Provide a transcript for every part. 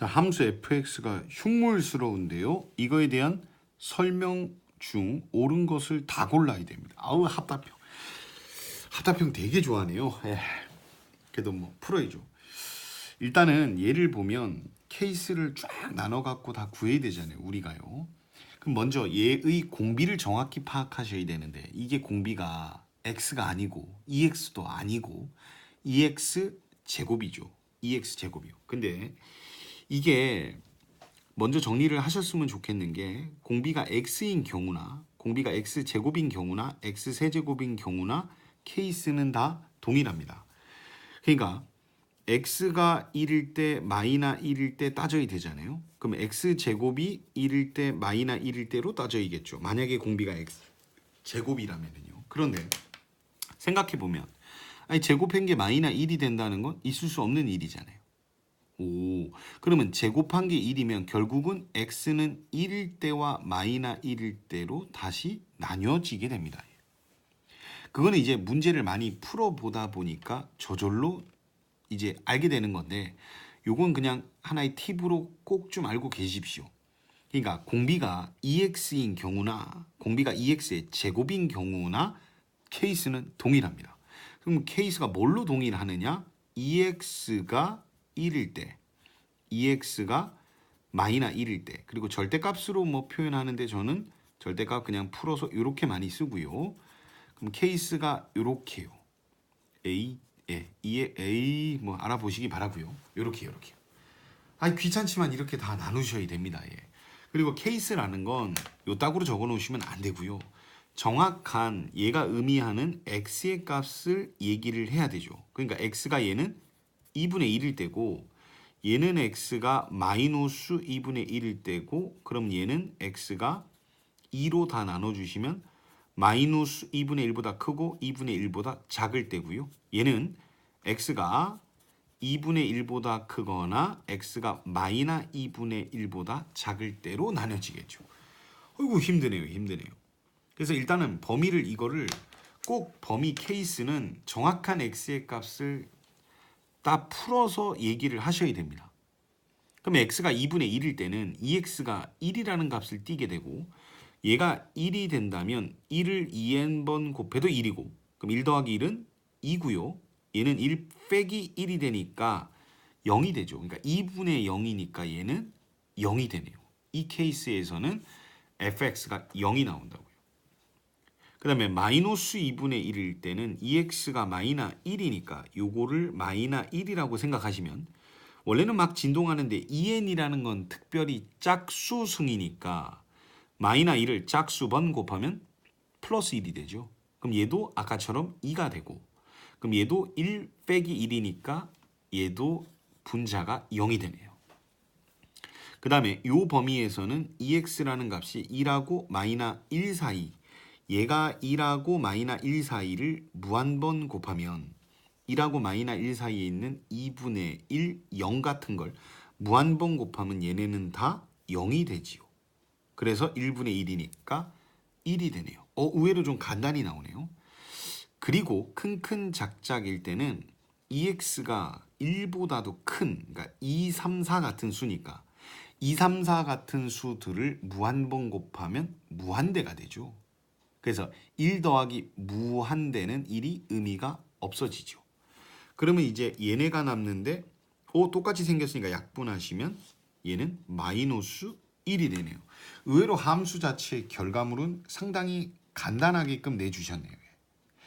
자, 함수 fx가 흉물스러운데요. 이거에 대한 설명 중 옳은 것을 다 골라야 됩니다. 아우, 합답형. 합답형 되게 좋아하네요. 그래도 뭐 풀어야죠. 일단은 예를 보면 케이스를 쫙 나눠 갖고 다 구해야 되잖아요. 우리가요. 그럼 먼저 얘의 공비를 정확히 파악하셔야 되는데, 이게 공비가 x가 아니고 ex도 아니고 ex 제곱이죠. ex 제곱이요. 근데 이게 먼저 정리를 하셨으면 좋겠는 게, 공비가 x인 경우나 공비가 x 제곱인 경우나 x 세제곱인 경우나 케이스는 다 동일합니다. 그러니까 x가 1일 때 마이너 1일 때 따져야 되잖아요. 그럼 x 제곱이 1일 때 마이너 1일 때로 따져야겠죠. 만약에 공비가 x 제곱이라면요. 그런데 생각해 보면, 아니 제곱한 게 마이너 1이 된다는 건 있을 수 없는 일이잖아요. 오, 그러면 제곱한 게 1이면 결국은 x는 1일 때와 마이너 1일 때로 다시 나뉘어지게 됩니다. 그거는 이제 문제를 많이 풀어보다 보니까 저절로 이제 알게 되는 건데, 요건 그냥 하나의 팁으로 꼭 좀 알고 계십시오. 그러니까 공비가 ex인 경우나 공비가 ex의 제곱인 경우나 케이스는 동일합니다. 그럼 케이스가 뭘로 동일하느냐? ex가 1일 때, ex가 마이너 1일 때, 그리고 절대값으로 뭐 표현하는데 저는 절대값 그냥 풀어서 이렇게 많이 쓰고요. 그럼 케이스가 이렇게요. A, A 뭐 알아보시기 바라고요. 이렇게. 아니 귀찮지만 이렇게 다 나누셔야 됩니다. 예. 그리고 케이스라는 건 요 딱으로 적어 놓으시면 안 되고요. 정확한 얘가 의미하는 x의 값을 얘기를 해야 되죠. 그러니까 x가 얘는 2분의 1일 때고, 얘는 x가 마이너스 2분의 1일 때고, 그럼 얘는 x가 2로 다 나눠주시면 마이너스 2분의 1보다 크고 2분의 1보다 작을 때고요. 얘는 x가 2분의 1보다 크거나 x가 마이너 2분의 1보다 작을 때로 나눠지겠죠. 어이구 힘드네요. 그래서 일단은 범위를 이거를 꼭 범위 케이스는 정확한 x의 값을 다 풀어서 얘기를 하셔야 됩니다. 그럼 x가 2분의 1일 때는 2x가 1이라는 값을 띠게 되고, 얘가 1이 된다면 1을 2n번 곱해도 1이고, 그럼 1 더하기 1은 2고요. 얘는 1 빼기 1이 되니까 0이 되죠. 그러니까 2분의 0이니까 얘는 0이 되네요. 이 케이스에서는 fx가 0이 나온다고요. 그 다음에 마이너스 2분의 1일 때는 2x가 마이너 1이니까 요거를 마이너 1이라고 생각하시면, 원래는 막 진동하는데 2n이라는 건 특별히 짝수승이니까 마이너 1을 짝수번 곱하면 플러스 1이 되죠. 그럼 얘도 아까처럼 2가 되고, 그럼 얘도 1 빼기 1이니까 얘도 분자가 0이 되네요. 그 다음에 요 범위에서는 ex라는 값이 2하고 마이너 1 사이, 얘가 1하고 마이너 1 사이를 무한번 곱하면 1하고 마이너 1 사이에 있는 2분의 1, 0 같은 걸 무한번 곱하면 얘네는 다 0이 되지요. 그래서 1분의 1이니까 1이 되네요. 의외로 좀 간단히 나오네요. 그리고 큰 작작일 때는 ex가 1보다도 큰, 그러니까 2, 3, 4 같은 수니까 2, 3, 4 같은 수들을 무한번 곱하면 무한대가 되죠. 그래서 1 더하기 무한대는 1이 의미가 없어지죠. 그러면 이제 얘네가 남는데, 똑같이 생겼으니까 약분하시면 얘는 마이너스 1이 되네요. 의외로 함수 자체의 결과물은 상당히 간단하게끔 내주셨네요.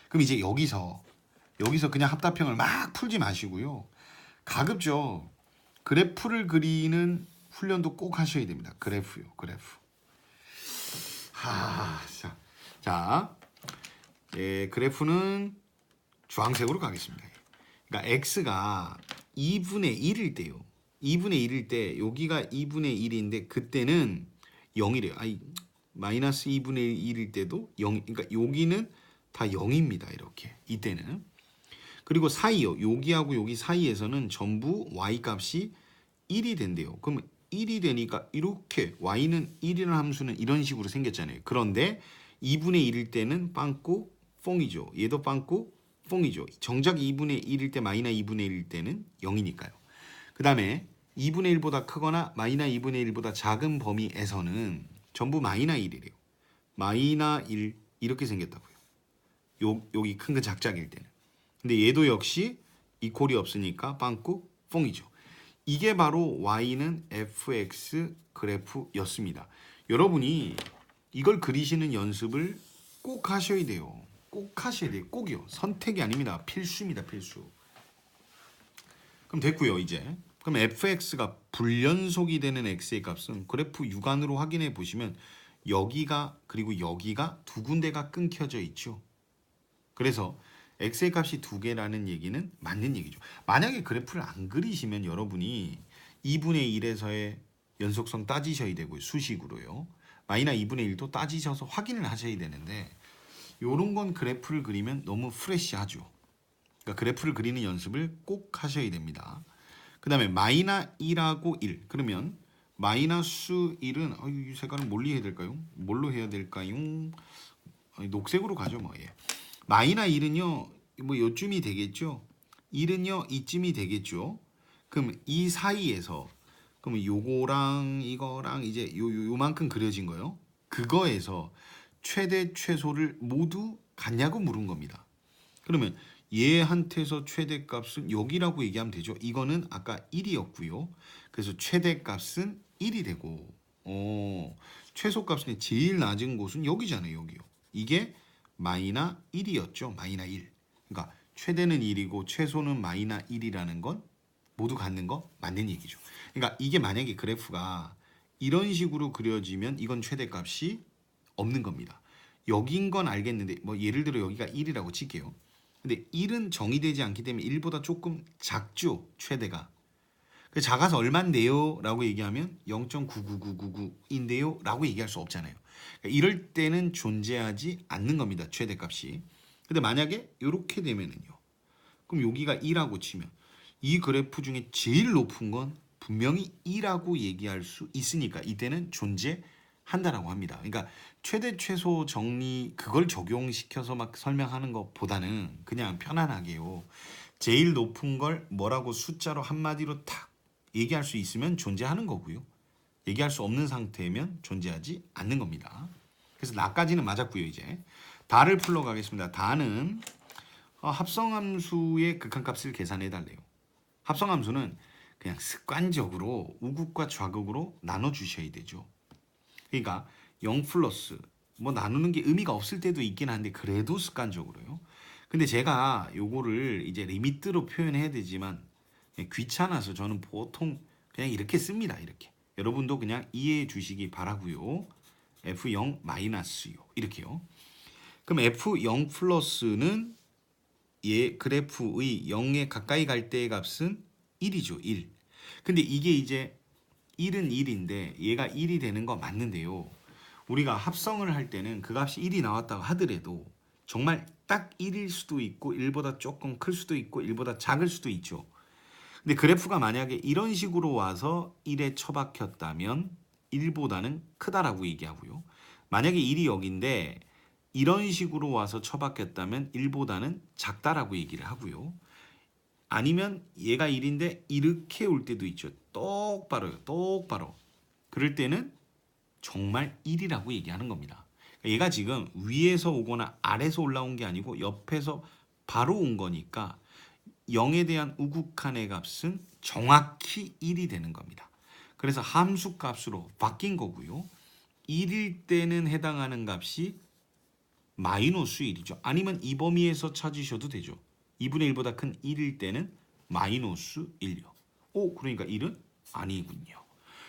그럼 이제 여기서 그냥 합답형을 막 풀지 마시고요. 가급적 그래프를 그리는 훈련도 꼭 하셔야 됩니다. 그래프. 자, 그래프는 주황색으로 가겠습니다. 그러니까 x가 2분의 1일 때요. 2분의 1일 때 여기가 2분의 1인데 그때는 0이래요. 아니 마이너스 2분의 1일 때도 0. 그러니까 여기는 다 0입니다. 이렇게 이때는. 그리고 사이요. 여기하고 여기 사이에서는 전부 y 값이 1이 된대요. 그럼 1이 되니까 이렇게 y는 1이라는 함수는 이런 식으로 생겼잖아요. 그런데 2분의 1일 때는 빵꾸 뽕이죠. 얘도 빵꾸 뽕이죠. 정작 2분의 1일 때 마이너 2분의 1일 때는 0이니까요. 그 다음에 2분의 1보다 크거나 마이너 2분의 1보다 작은 범위에서는 전부 마이너 1이래요. 마이너 1 이렇게 생겼다고요. 여기 큰 거 작작일 때는. 근데 얘도 역시 이퀄이 없으니까 빵꾸 뽕이죠. 이게 바로 y는 fx 그래프였습니다. 여러분이 이걸 그리시는 연습을 꼭 하셔야 돼요. 꼭 하셔야 돼요. 꼭이요. 선택이 아닙니다. 필수입니다. 필수. 그럼 됐고요. 이제 그럼 fx가 불연속이 되는 x의 값은 그래프 육안으로 확인해 보시면 여기가 그리고 여기가 두 군데가 끊겨져 있죠. 그래서 x의 값이 두 개라는 얘기는 맞는 얘기죠. 만약에 그래프를 안 그리시면 여러분이 2분의 1에서의 연속성 따지셔야 되고요. 수식으로요. 마이너 2분의 1도 따지셔서 확인을 하셔야 되는데 요런 건 그래프를 그리면 너무 프레시하죠. 그러니까 그래프를 그리는 연습을 꼭 하셔야 됩니다. 그 다음에 마이너 1하고 1. 그러면 마이너스 1은 이 색깔은 뭘로 해야 될까요? 뭘로 해야 될까요? 녹색으로 가죠 뭐. 예. 마이너 1은요. 뭐 요쯤이 되겠죠. 1은요. 이쯤이 되겠죠. 그럼 이 사이에서 그럼 요거랑 이거랑 이제 요만큼 그려진 거요. 그거에서 최대 최소를 모두 같냐고 물은 겁니다. 그러면 얘한테서 최대값은 여기라고 얘기하면 되죠. 이거는 아까 1이었고요. 그래서 최대값은 1이 되고 최소값은 제일 낮은 곳은 여기잖아요. 여기요. 이게 마이너 1이었죠. 마이너 1. 그러니까 최대는 1이고 최소는 마이너 1이라는 건 모두 같는 거 맞는 얘기죠. 그러니까 이게 만약에 그래프가 이런 식으로 그려지면 이건 최대값이 없는 겁니다. 여긴 건 알겠는데 뭐 예를 들어 여기가 1이라고 칠게요. 근데 1은 정의되지 않기 때문에 1보다 조금 작죠. 최대가. 작아서 얼만데요? 라고 얘기하면 0.99999인데요? 라고 얘기할 수 없잖아요. 그러니까 이럴 때는 존재하지 않는 겁니다. 최대값이. 근데 만약에 이렇게 되면은요. 그럼 여기가 2라고 치면 이 그래프 중에 제일 높은 건 분명히 2라고 얘기할 수 있으니까 이때는 존재한다라고 합니다. 그러니까 최대 최소 정리 그걸 적용시켜서 막 설명하는 것보다는 그냥 편안하게요. 제일 높은 걸 뭐라고 숫자로 한마디로 탁 얘기할 수 있으면 존재하는 거고요. 얘기할 수 없는 상태면 존재하지 않는 겁니다. 그래서 나까지는 맞았고요. 이제 다를 풀러 가겠습니다. 다는 합성함수의 극한값을 계산해 달래요. 합성함수는 그냥 습관적으로 우극과 좌극으로 나눠 주셔야 되죠. 그러니까 0 플러스 뭐 나누는 게 의미가 없을 때도 있긴 한데 그래도 습관적으로요. 근데 제가 요거를 이제 리미트로 표현해야 되지만 귀찮아서 저는 보통 그냥 이렇게 씁니다. 이렇게. 여러분도 그냥 이해해 주시기 바라고요. F0 마이너스요. 이렇게요. 그럼 F0 플러스는 얘 그래프의 0에 가까이 갈 때의 값은 1이죠. 1. 근데 이게 이제 1은 1인데 얘가 1이 되는 거 맞는데요. 우리가 합성을 할 때는 그 값이 1이 나왔다고 하더라도 정말 딱 1일 수도 있고 1보다 조금 클 수도 있고 1보다 작을 수도 있죠. 근데 그래프가 만약에 이런 식으로 와서 1에 처박혔다면 1보다는 크다라고 얘기하고요. 만약에 1이 여기인데 이런 식으로 와서 처박혔다면 1보다는 작다라고 얘기를 하고요. 아니면 얘가 1인데 이렇게 올 때도 있죠. 똑바로요. 똑바로. 그럴 때는 정말 1이라고 얘기하는 겁니다. 얘가 지금 위에서 오거나 아래에서 올라온 게 아니고 옆에서 바로 온 거니까 0에 대한 우극한의 값은 정확히 1이 되는 겁니다. 그래서 함수 값으로 바뀐 거고요. 1일 때는 해당하는 값이 마이너스 1이죠. 아니면 이 범위에서 찾으셔도 되죠. 2분의 1보다 큰 1일 때는 마이너스 1이요. 그러니까 1은 아니군요.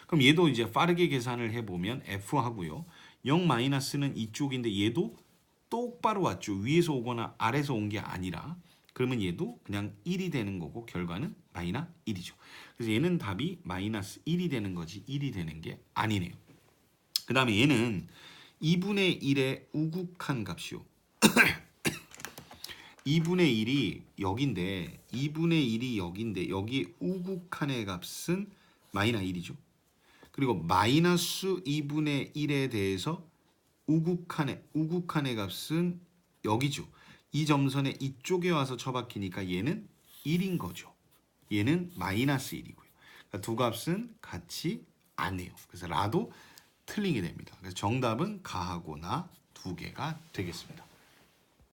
그럼 얘도 이제 빠르게 계산을 해보면 F 하고요. 0 마이너스는 이쪽인데 얘도 똑바로 왔죠. 위에서 오거나 아래에서 온 게 아니라. 그러면 얘도 그냥 1이 되는 거고 결과는 마이너스 1이죠. 그래서 얘는 답이 마이너스 1이 되는 거지 1이 되는 게 아니네요. 그 다음에 얘는 2분의 1의 우극한 값이요. 2분의 1이 여기인데 2분의 1이 여기인데 여기 우극한의 값은 마이너스 1이죠. 그리고 마이너스 2분의 1에 대해서 우극한의 값은 여기죠. 이 점선에 이쪽에 와서 처박히니까 얘는 1인 거죠. 얘는 마이너스 1이고요. 두 값은 같이 안 해요. 그래서 라도 틀리게 됩니다. 그래서 정답은 가하고 나 두 개가 되겠습니다.